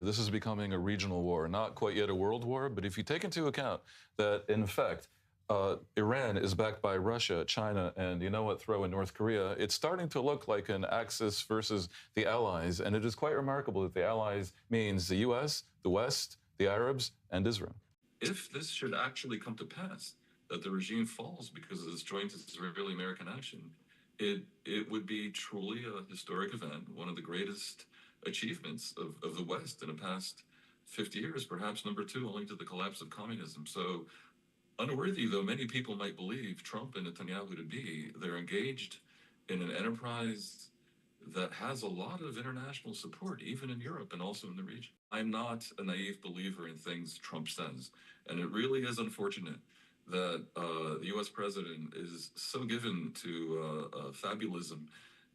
This is becoming a regional war, not quite yet a world war. But if you take into account that, in fact, Iran is backed by Russia, China, and you know what, throw in North Korea, it's starting to look like an axis versus the Allies. And it is quite remarkable that the Allies means the US, the West, the Arabs, and Israel. If this should actually come to pass, that the regime falls because of this joint Israeli-American action, it would be truly a historic event, one of the greatest achievements of the West in the past 50 years, perhaps number two, only to the collapse of communism. So, unworthy though many people might believe Trump and Netanyahu to be, they're engaged in an enterprise that has a lot of international support, even in Europe and also in the region. I'm not a naive believer in things Trump says, and it really is unfortunate that the U.S. president is so given to fabulism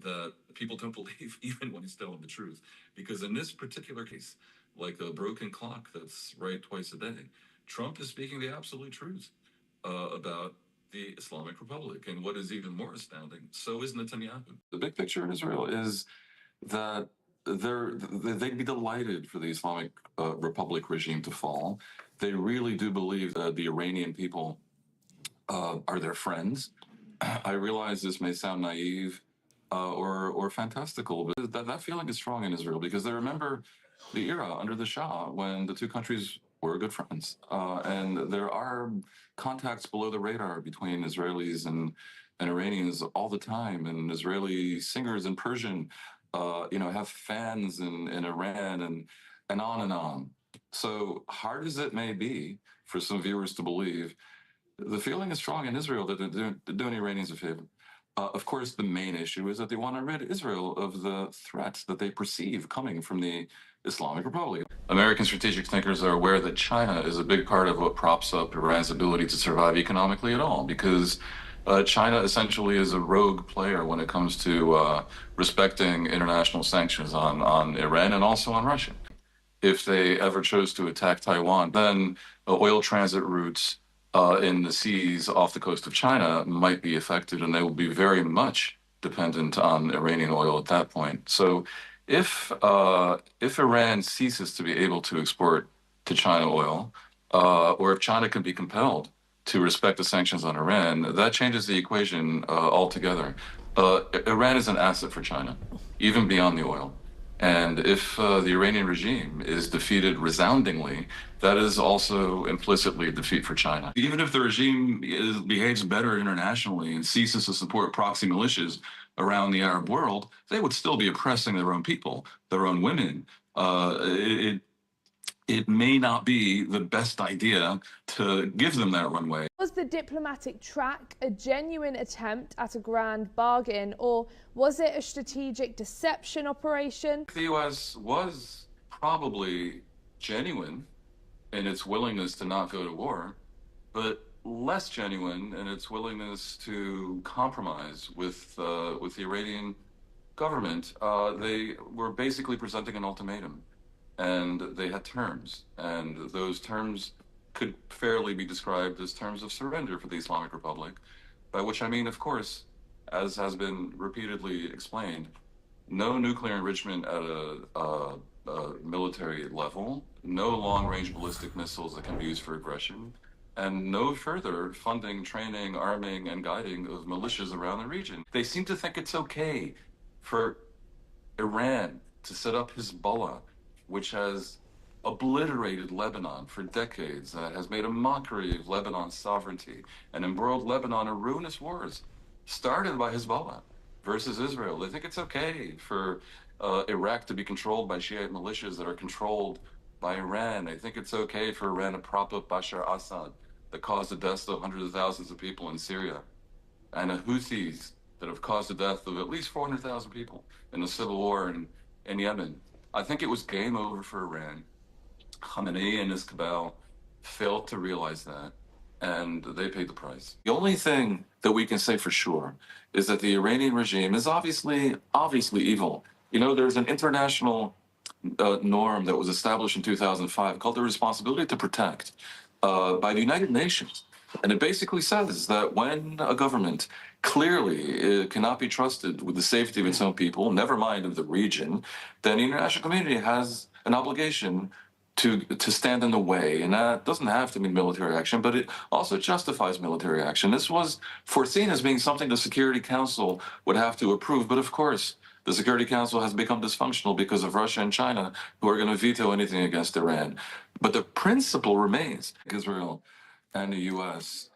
that people don't believe even when he's telling the truth. Because in this particular case, like a broken clock that's right twice a day, Trump is speaking the absolute truth about the Islamic Republic. And what is even more astounding, so is Netanyahu. The big picture in Israel is that they'd be delighted for the Islamic Republic regime to fall. They really do believe that the Iranian people are their friends. I realize this may sound naive or fantastical, but that feeling is strong in Israel because they remember the era under the Shah when the two countries were good friends. And there are contacts below the radar between Israelis and Iranians all the time. And Israeli singers in Persian, have fans in Iran and on and on. So hard as it may be for some viewers to believe, the feeling is strong in Israel that they're doing Iranians a favor. Of course, the main issue is that they want to rid Israel of the threat that they perceive coming from the Islamic Republic. American strategic thinkers are aware that China is a big part of what props up Iran's ability to survive economically at all, because China essentially is a rogue player when it comes to respecting international sanctions on Iran and also on Russia. If they ever chose to attack Taiwan, then oil transit routes in the seas off the coast of China might be affected, and they will be very much dependent on Iranian oil at that point. So, if Iran ceases to be able to export to China oil, or if China can be compelled to respect the sanctions on Iran, that changes the equation altogether. Iran is an asset for China, even beyond the oil. And if the Iranian regime is defeated resoundingly, that is also implicitly a defeat for China. Even if the regime behaves better internationally and ceases to support proxy militias around the Arab world, they would still be oppressing their own people, their own women. It may not be the best idea to give them that runway. Was the diplomatic track a genuine attempt at a grand bargain, or was it a strategic deception operation? The U.S. was probably genuine in its willingness to not go to war, but less genuine in its willingness to compromise with the Iranian government. They were basically presenting an ultimatum, and they had terms, and those terms could fairly be described as terms of surrender for the Islamic Republic, by which I mean, of course, as has been repeatedly explained, no nuclear enrichment at a military level, no long-range ballistic missiles that can be used for aggression, and no further funding, training, arming, and guiding of militias around the region. They seem to think it's okay for Iran to set up Hezbollah, which has obliterated Lebanon for decades, has made a mockery of Lebanon's sovereignty, and embroiled Lebanon in ruinous wars started by Hezbollah versus Israel. They think it's okay for Iraq to be controlled by Shiite militias that are controlled by Iran. They think it's okay for Iran to prop up Bashar Assad that caused the deaths of hundreds of thousands of people in Syria, and the Houthis that have caused the death of at least 400,000 people in the civil war in Yemen. I think it was game over for Iran. Khamenei and his cabal failed to realize that, and they paid the price. The only thing that we can say for sure is that the Iranian regime is obviously evil. There's an international norm that was established in 2005 called the Responsibility to Protect by the United Nations. And it basically says that when a government clearly cannot be trusted with the safety of its own people, never mind of the region, then the international community has an obligation to stand in the way, and that doesn't have to mean military action, but it also justifies military action. This was foreseen as being something the Security Council would have to approve, but of course, the Security Council has become dysfunctional because of Russia and China, who are going to veto anything against Iran. But the principle remains: Israel and the U.S.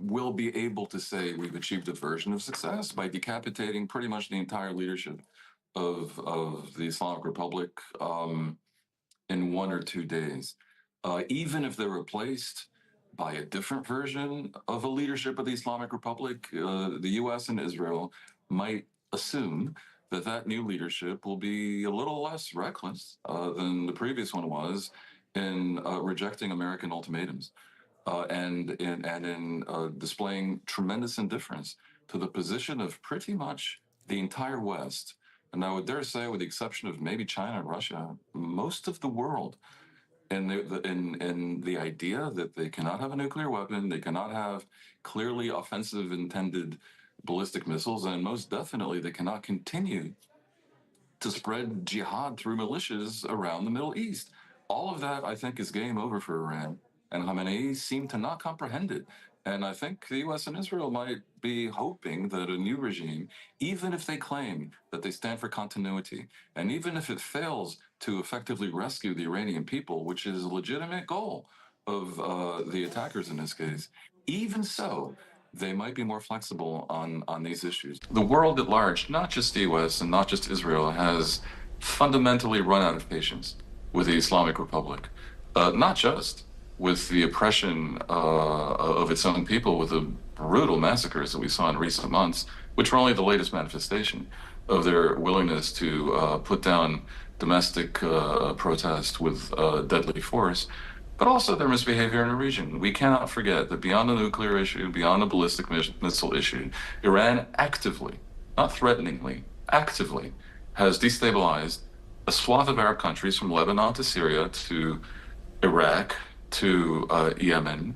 Will be able to say we've achieved a version of success by decapitating pretty much the entire leadership of the Islamic Republic. In 1 or 2 days, even if they're replaced by a different version of a leadership of the Islamic Republic, the U.S. and Israel might assume that that new leadership will be a little less reckless than the previous one was in rejecting American ultimatums and in displaying tremendous indifference to the position of pretty much the entire West. And I would dare say, with the exception of maybe China and Russia, most of the world, in the idea that they cannot have a nuclear weapon, they cannot have clearly offensive intended ballistic missiles, and most definitely they cannot continue to spread jihad through militias around the Middle East. All of that, I think, is game over for Iran, and Khamenei seemed to not comprehend it. And I think the US and Israel might be hoping that a new regime, even if they claim that they stand for continuity, and even if it fails to effectively rescue the Iranian people, which is a legitimate goal of the attackers in this case, even so, they might be more flexible on these issues. The world at large, not just the US and not just Israel, has fundamentally run out of patience with the Islamic Republic, not just with the oppression of its own people, with the brutal massacres that we saw in recent months, which were only the latest manifestation of their willingness to put down domestic protest with deadly force, but also their misbehavior in the region. We cannot forget that beyond the nuclear issue, beyond the ballistic missile issue, Iran actively, not threateningly, actively has destabilized a swath of Arab countries from Lebanon to Syria to Iraq to Yemen,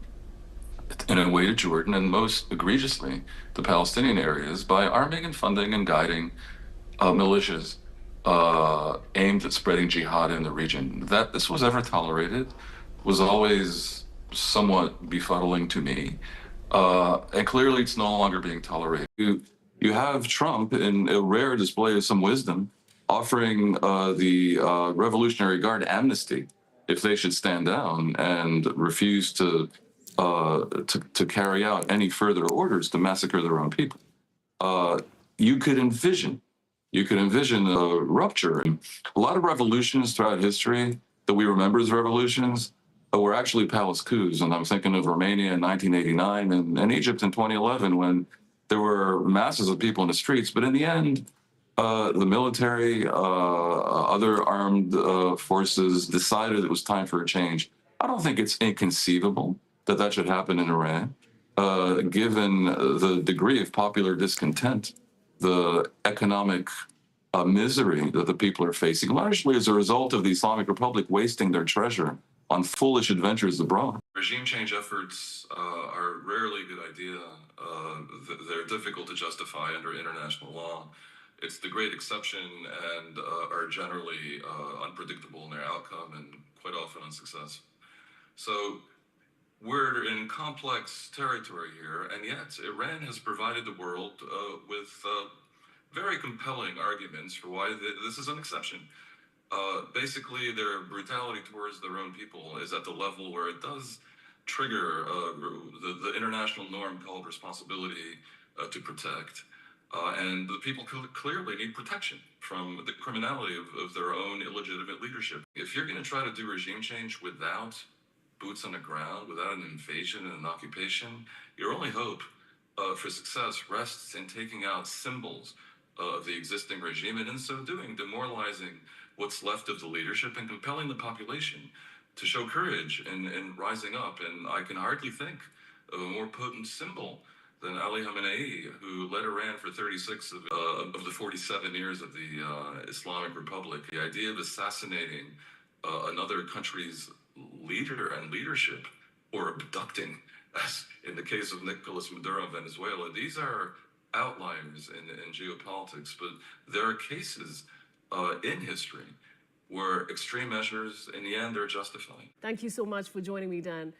and in a way to Jordan, and most egregiously the Palestinian areas, by arming and funding and guiding militias aimed at spreading jihad in the region. That this was ever tolerated was always somewhat befuddling to me, and clearly it's no longer being tolerated. You have Trump, in a rare display of some wisdom, offering the Revolutionary Guard amnesty if they should stand down and refuse to carry out any further orders to massacre their own people. You could envision a rupture. And a lot of revolutions throughout history that we remember as revolutions were actually palace coups. And I'm thinking of Romania in 1989 and Egypt in 2011, when there were masses of people in the streets. But in the end, the military, other armed forces decided it was time for a change. I don't think it's inconceivable that that should happen in Iran, given the degree of popular discontent, the economic misery that the people are facing, largely as a result of the Islamic Republic wasting their treasure on foolish adventures abroad. Regime change efforts are rarely a good idea. They're difficult to justify under international law. It's the great exception, and are generally unpredictable in their outcome and quite often unsuccessful. So we're in complex territory here, and yet Iran has provided the world with very compelling arguments for why this is an exception. Basically, their brutality towards their own people is at the level where it does trigger the international norm called responsibility to protect. And the people clearly need protection from the criminality of their own illegitimate leadership. If you're going to try to do regime change without boots on the ground, without an invasion and an occupation, your only hope for success rests in taking out symbols of the existing regime, and in so doing, demoralizing what's left of the leadership and compelling the population to show courage in rising up. And I can hardly think of a more potent symbol than Ali Khamenei, who led Iran for 36 of the 47 years of the Islamic Republic. The idea of assassinating another country's leader and leadership, or abducting, as in the case of Nicolas Maduro of Venezuela, these are outliers in geopolitics, but there are cases in history were extreme measures. In the end, they're justified. Thank you so much for joining me, Dan.